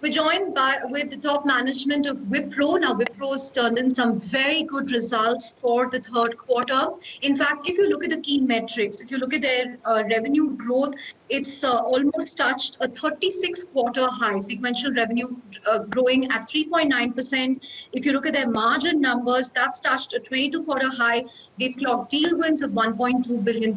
We're joined with the top management of Wipro. Now, Wipro's turned in some very good results for the third quarter. In fact, if you look at the key metrics, if you look at their revenue growth, it's almost touched a 36-quarter high, sequential revenue growing at 3.9%. If you look at their margin numbers, that's touched a 22-quarter high. They've clocked deal wins of $1.2 billion,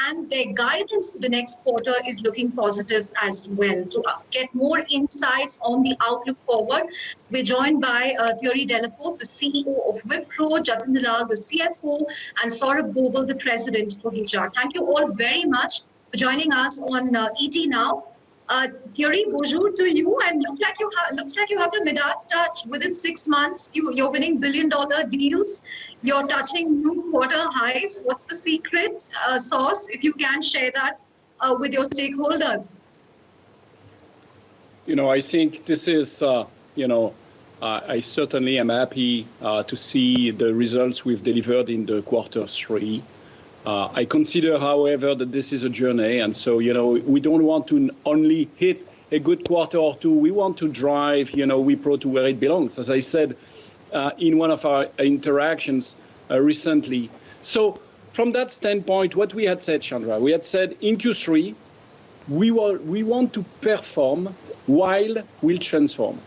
and their guidance for the next quarter is looking positive as well. To get more insights on the outlook forward, we're joined by Thierry Delaporte, the CEO of Wipro, Jatin Dalal, the CFO, and Saurabh Govil, the President for HR. Thank you all very much for joining us on ET Now. Thierry, bonjour to you, and looks like you have the Midas touch. Within 6 months. You're winning billion-dollar deals. You're touching new quarter highs. What's the secret sauce? If you can share that with your stakeholders. I think this is, I certainly am happy to see the results we've delivered in the quarter 3. I consider, however, that this is a journey, and so, we don't want to only hit a good quarter or two. We want to drive, Wipro to where it belongs, as I said in one of our interactions recently. So from that standpoint, what we had said, Chandra, we had said in Q3, we want to perform while we'll transform.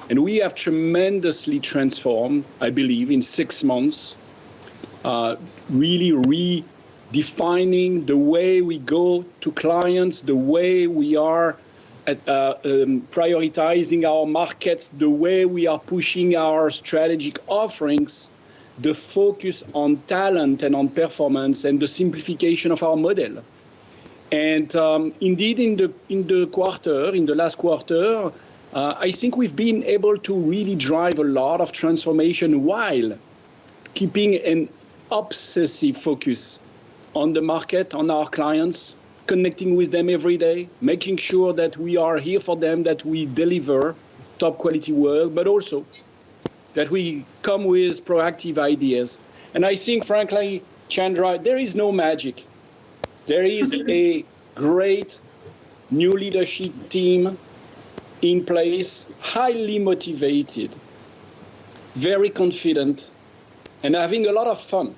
And we have tremendously transformed, I believe, in 6 months, really redefining the way we go to clients, the way we are prioritizing our markets, the way we are pushing our strategic offerings, the focus on talent and on performance, and the simplification of our model. And indeed, in the last quarter, I think we've been able to really drive a lot of transformation while keeping an obsessive focus on the market, on our clients, connecting with them every day, making sure that we are here for them, that we deliver top quality work, but also that we come with proactive ideas. And I think, frankly, Chandra, there is no magic. There is a great new leadership team in place, highly motivated, very confident, and having a lot of fun.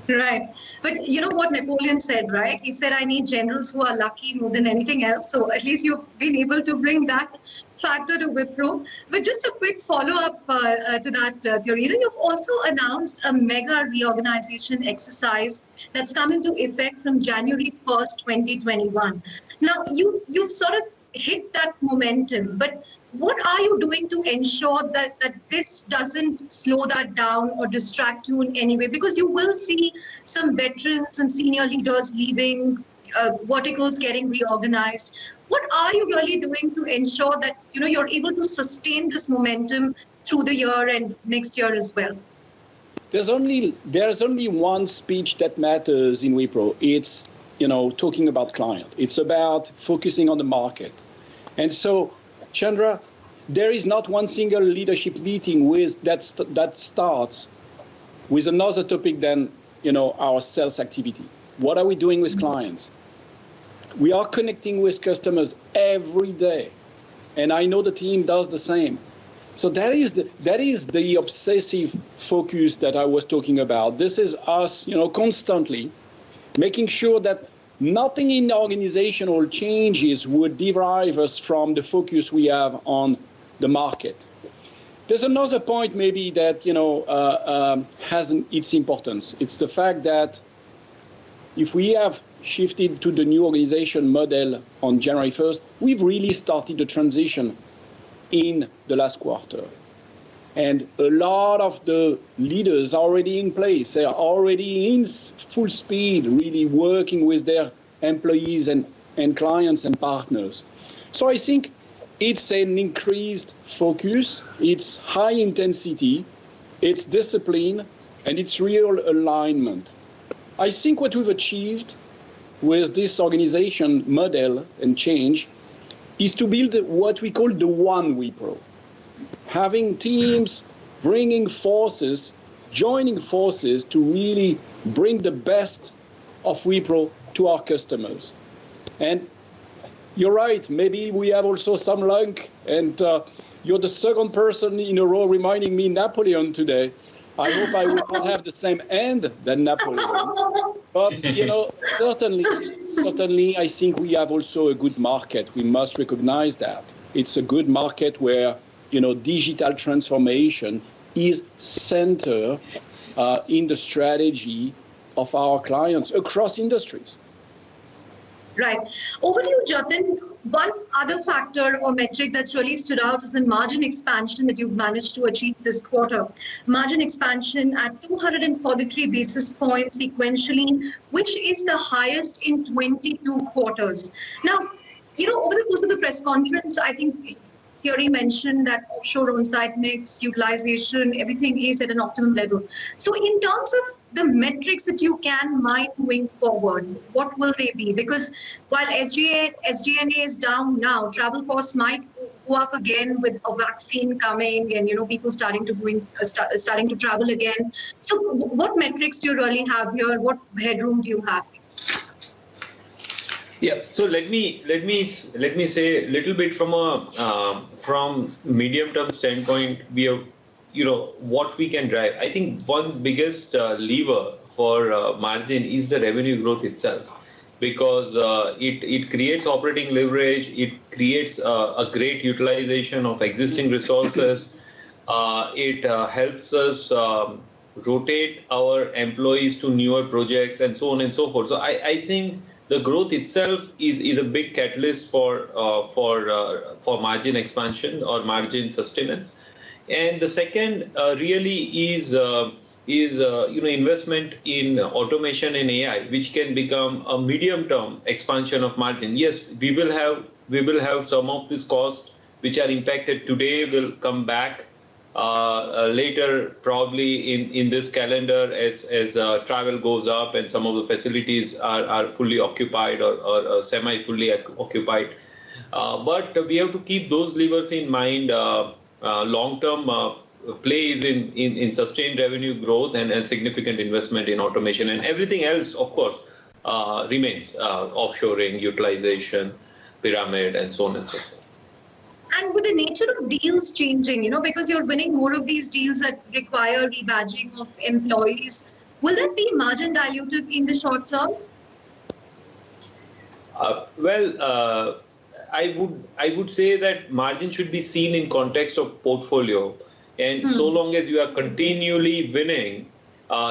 Right. But you know what Napoleon said, right? He said, I need generals who are lucky more than anything else. So at least you've been able to bring that factor to Wipro. But just a quick follow-up to that, Thierry. You've also announced a mega reorganization exercise that's come into effect from January 1st, 2021. Now, you've sort of hit that momentum, but what are you doing to ensure that this doesn't slow that down or distract you in any way? Because you will see some veterans, some senior leaders leaving, verticals getting reorganized. What are you really doing to ensure that you're able to sustain this momentum through the year and next year as well? There's only one speech that matters in Wipro. It's talking about client. It's about focusing on the market. And so, Chandra, there is not one single leadership meeting that starts with another topic than our sales activity. What are we doing with clients? We are connecting with customers every day, and I know the team does the same. So that is the obsessive focus that I was talking about. This is us, constantly making sure that nothing in organizational changes would derive us from the focus we have on the market. There's another point maybe that has its importance. It's the fact that if we have shifted to the new organization model on January 1st, we've really started the transition in the last quarter. And a lot of the leaders are already in place. They are already in full speed, really working with their employees and clients and partners. So I think it's an increased focus, it's high intensity, it's discipline, and it's real alignment. I think what we've achieved with this organization model and change is to build what we call the one Wipro. Having teams joining forces to really bring the best of Wipro to our customers. And you're right. Maybe we have also some luck, and you're the second person in a row reminding me Napoleon today. I hope I will not have the same end than Napoleon. But, certainly, I think we have also a good market. We must recognize that. It's a good market where, digital transformation is center in the strategy of our clients across industries. Right. Over to you, Jatin. One other factor or metric that's really stood out is the margin expansion that you've managed to achieve this quarter. Margin expansion at 243 basis points sequentially, which is the highest in 22 quarters. Now, over the course of the press conference, I think Thierry mentioned that offshore on-site mix, utilization, everything is at an optimum level. So in terms of the metrics that you can mine going forward, what will they be? Because while SG&A is down now, travel costs might go up again with a vaccine coming and people starting to travel again. So what metrics do you really have here? What headroom do you have? Yeah, so let me say a little bit from medium-term standpoint. We have, what we can drive. I think one biggest lever for margin is the revenue growth itself, because it creates operating leverage. It creates a great utilization of existing resources. It helps us rotate our employees to newer projects and so on and so forth. So I think the growth itself is a big catalyst for margin expansion or margin sustenance. And the second really is investment in automation and AI, which can become a medium-term expansion of margin. Yes, we will have some of this cost which are impacted today will come back later, probably in this calendar, as travel goes up and some of the facilities are fully occupied or semi-fully occupied. But we have to keep those levers in mind. Long-term plays in sustained revenue growth and significant investment in automation, and everything else, of course, remains offshoring, utilization, pyramid, and so on and so forth. And with the nature of deals changing, because you're winning more of these deals that require rebadging of employees, will that be margin dilutive in the short term? I would say that margin should be seen in context of portfolio, and so long as you are continually winning,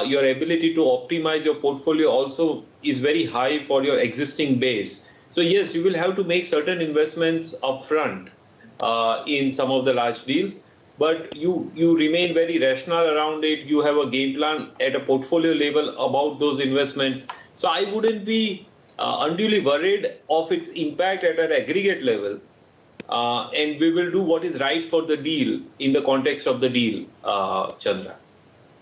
your ability to optimize your portfolio also is very high for your existing base. So yes, you will have to make certain investments upfront in some of the large deals, but you remain very rational around it. You have a game plan at a portfolio level about those investments. So I wouldn't be unduly worried of its impact at an aggregate level, and we will do what is right for the deal in the context of the deal, Chandra.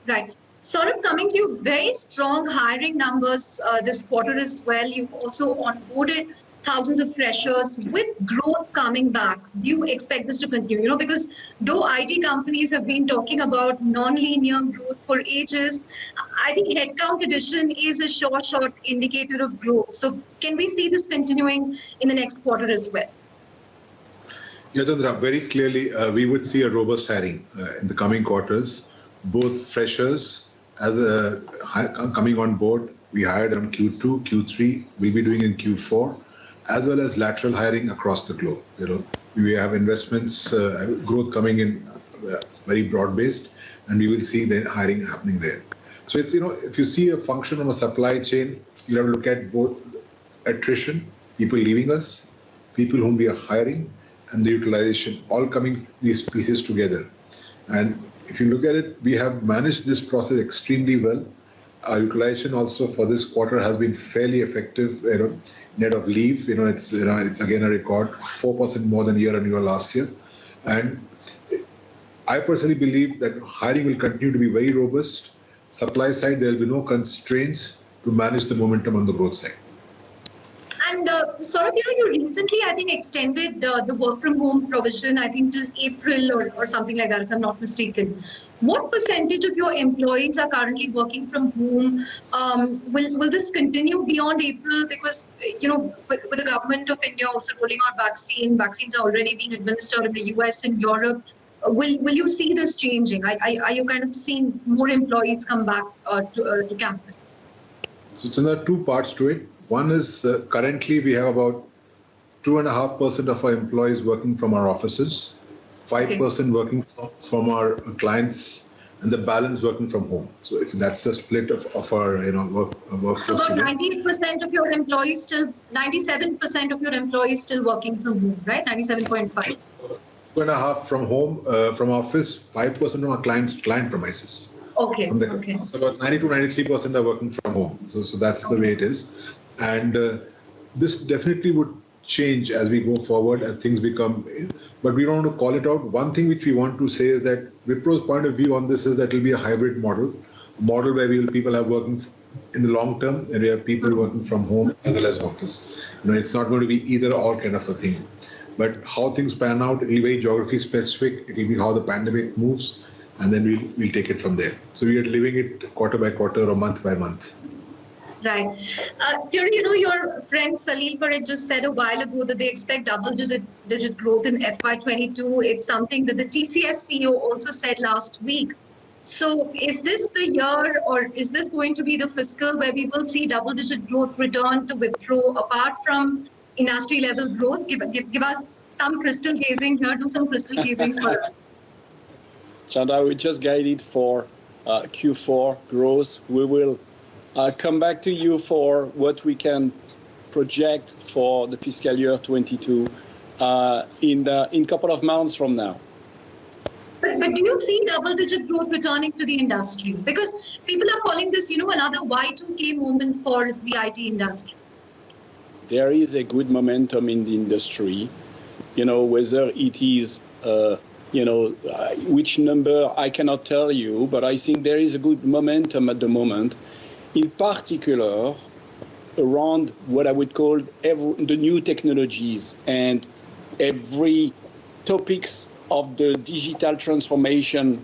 Right. Saurabh, coming to you, very strong hiring numbers this quarter as well. You've also onboarded thousands of freshers with growth coming back. Do you expect this to continue? Because though IT companies have been talking about non-linear growth for ages, I think headcount addition is a short indicator of growth. So can we see this continuing in the next quarter as well? Yeah, Chandra, very clearly, we would see a robust hiring in the coming quarters, both freshers as coming on board. We hired on Q2, Q3, we'll be doing in Q4, as well as lateral hiring across the globe. We have investments, growth coming in very broad-based, and we will see the hiring happening there. So if you see a function of a supply chain, you have to look at both attrition, people leaving us, people whom we are hiring, and the utilization, all coming these pieces together. And if you look at it, we have managed this process extremely well. Our utilization also for this quarter has been fairly effective. Net of leave, it's again a record, 4% more than year-on-year last year. And I personally believe that hiring will continue to be very robust. Supply side, there will be no constraints to manage the momentum on the growth side. And Saurabh, you recently, I think, extended the work from home provision, I think, till April or something like that, if I'm not mistaken. What percentage of your employees are currently working from home? Will this continue beyond April? Because, with the government of India also rolling out vaccines are already being administered in the US and Europe. Will you see this changing? Are you kind of seeing more employees come back to campus? So there are two parts to it. One is currently we have about 2.5% of our employees working from our offices, 5% working from our clients, and the balance working from home. So if that's the split of our workforce. So about 98% of your employees still, 97% of your employees still working from home, right? 97.5. 2.5 from home, from office, 5% from our client premises. Okay. So about 90 to 93% are working from home. So that's the way it is. And this definitely would change as we go forward, as things become, but we don't want to call it out. One thing which we want to say is that Wipro's point of view on this is that it will be a hybrid model where people have working in the long term, and we have people working from home as well as office. It's not going to be either or kind of a thing. But how things pan out, it will be very geography specific. It will be how the pandemic moves, and then we'll take it from there. So we are living it quarter by quarter or month by month. Right. Thierry, your friend Salil Parekh just said a while ago that they expect double-digit growth in FY22. It's something that the TCS CEO also said last week. So is this the year, or is this going to be the fiscal where we will see double-digit growth return to Wipro apart from industry-level growth? Give us some crystal gazing here. Do some crystal gazing for us. Chandra, we just guided for Q4 growth. We will come back to you for what we can project for the fiscal year 22 in a couple of months from now. But do you see double-digit growth returning to the industry? Because people are calling this, another Y2K moment for the IT industry. There is a good momentum in the industry. Whether it is, which number I cannot tell you, but I think there is a good momentum at the moment. In particular, around what I would call the new technologies and every topics of the digital transformation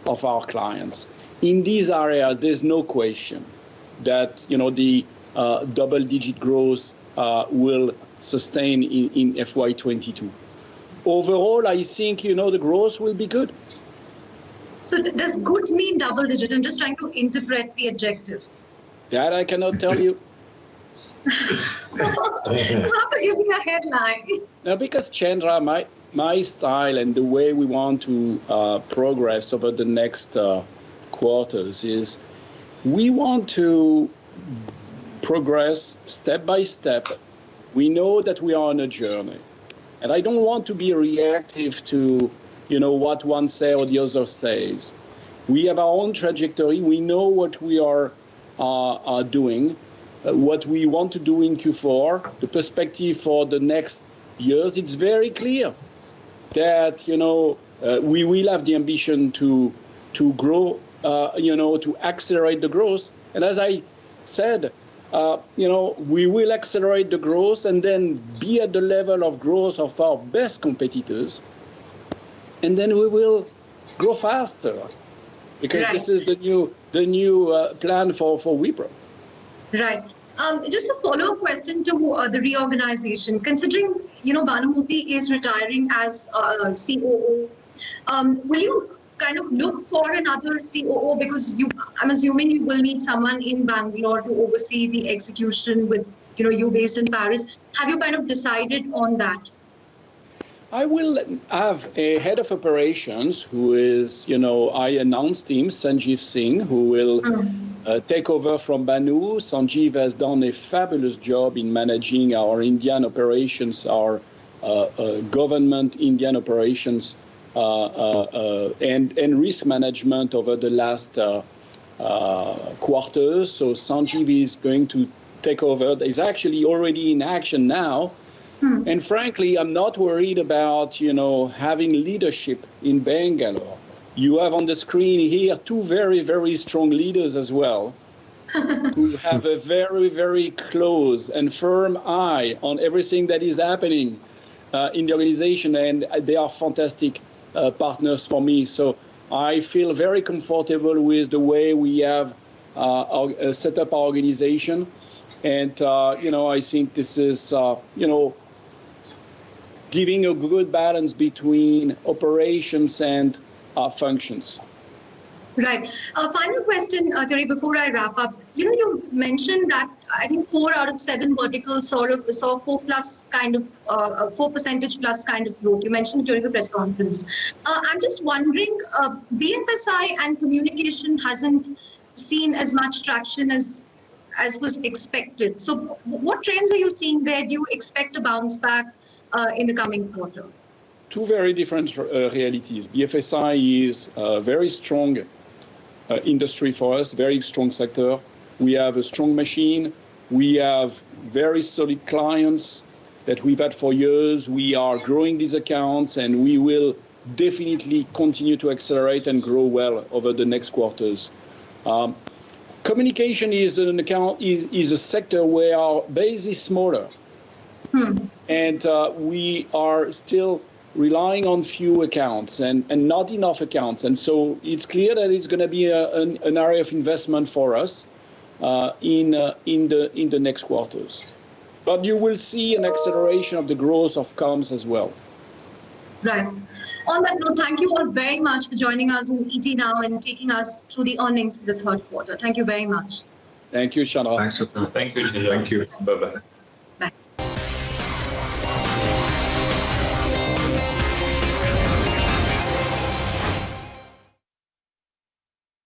of our clients. In these areas, there's no question that the double-digit growth will sustain in FY22. Overall, I think the growth will be good. So does good mean double-digit? I'm just trying to interpret the adjective. That I cannot tell you. You have to give me a headline. Now, because Chandra, my style and the way we want to progress over the next quarters is we want to progress step by step. We know that we are on a journey, and I don't want to be reactive to what one says or the other says. We have our own trajectory. We know what we are doing, what we want to do in Q4, the perspective for the next years. It's very clear that we will have the ambition to grow, to accelerate the growth. And as I said, we will accelerate the growth and then be at the level of growth of our best competitors, and then we will grow faster. Because This is the new plan for Wipro. Right. Just a follow-up question to the reorganization. Considering Bhanumati is retiring as COO, will you kind of look for another COO? Because I'm assuming you will need someone in Bangalore to oversee the execution with you based in Paris. Have you kind of decided on that? I will have a head of operations who is, I announced him, Sanjeev Singh, who will take over from Banu. Sanjeev has done a fabulous job in managing our Indian operations, our government Indian operations, and risk management over the last quarters. So Sanjeev is going to take over. He's actually already in action now. And frankly, I'm not worried about, having leadership in Bangalore. You have on the screen here two very, very strong leaders as well. who have a very, very close and firm eye on everything that is happening in the organization, and they are fantastic partners for me. So I feel very comfortable with the way we have set up our organization. And, I think this is, giving a good balance between operations and functions. Right. Final question, Thierry, before I wrap up. You mentioned that I think 4 out of 7 verticals sort of saw 4 percentage plus kind of growth. You mentioned during the press conference. I'm just wondering, BFSI and communication hasn't seen as much traction as was expected. So what trends are you seeing there? Do you expect a bounce back in the coming quarter? Two very different realities. BFSI is a very strong industry for us, very strong sector. We have a strong machine. We have very solid clients that we've had for years. We are growing these accounts, and we will definitely continue to accelerate and grow well over the next quarters. Communication is a sector where our base is smaller, and we are still relying on few accounts and not enough accounts. And so it's clear that it's going to be an area of investment for us in the next quarters. But you will see an acceleration of the growth of comms as well. Right. On that note, thank you all very much for joining us in ET Now and taking us through the earnings for the third quarter. Thank you very much. Thank you, Chandra. Thanks, Chandra. Thank you, Chandra. Thank you. Bye-bye.